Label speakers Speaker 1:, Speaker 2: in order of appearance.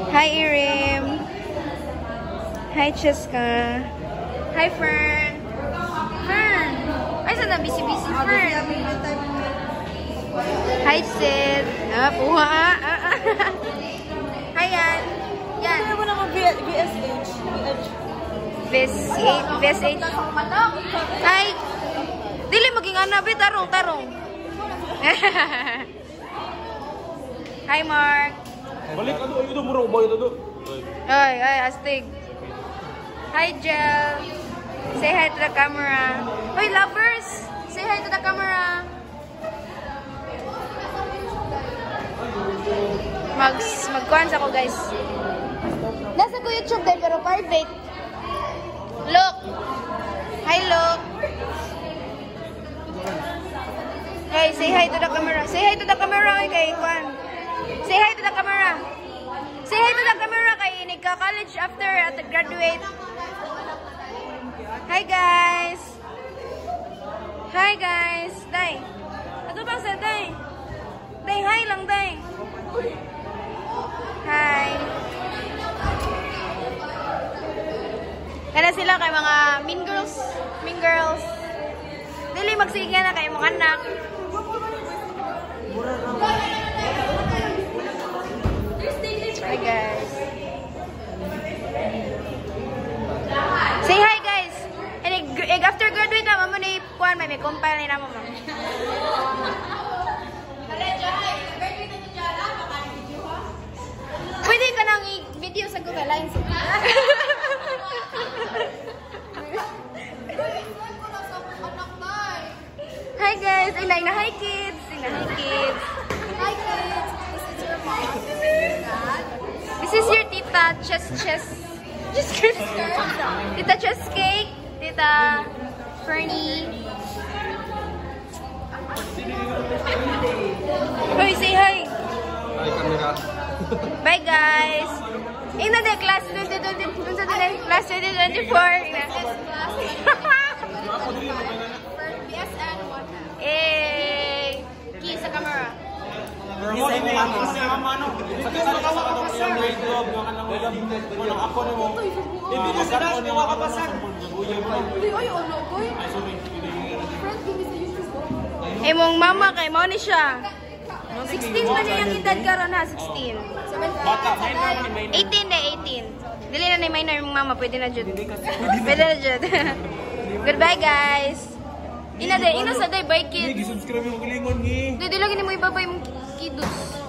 Speaker 1: Hi, Irim. Hi, Cheska. Hi, Fern. Fern. Ay, saan na? Busy-busy, Fern. Hi, Sid. Puha. Hi, Yan. Yan.
Speaker 2: Kaya mo naman VSH.
Speaker 1: VSH. Hi. Dili maging anabi. Tarong. Hi, Mark.
Speaker 3: Balik ito mura ubay ito.
Speaker 1: Ay, astig. Hi, Jel. Say hi to the camera. Hoy, lovers! Say hi to the camera. Magkuhan ako, guys. Nasa ko YouTube din, pero private. Look. Hi, look. Hey, say hi to the camera. Say hi to the camera, kay Kwan. Say hi to the camera. Say hi to the camera kay nagka-college after at graduate. Hi guys. Hi guys. Day. Ato bang sa Day? Day, hi lang Day. Hi. Kana sila kay mga mean girls. Mean girls. Dili magsiga na kay mga anak. Hi guys. Say hi guys. And after graduate na mamo ni kuan may compile na mo. Pwede ka nang i-video sa Google Lines. Hi guys. Hi kids. Hi kids.
Speaker 2: Hi kids. This is your mom.
Speaker 1: This is your tita, Chess. Tita Chess Cake, Tita Fernie. Hoy, say hi.
Speaker 3: Hi, camera.
Speaker 1: Bye guys. Ina de class 2024. Class 2024.
Speaker 2: BSN what?
Speaker 1: Key sa camera. Imong mama kay mao ni siya. 16 pa niya yung edad karon ha, 16. 18 na 18. Dili na ni minor yung mama, pwede na jud. Pwede na jud. Goodbye guys. Ina sa day bye kids.
Speaker 3: Gi-subscribe mo gilingon gi.
Speaker 1: Dili lagi ni mo ibabay mong kidos.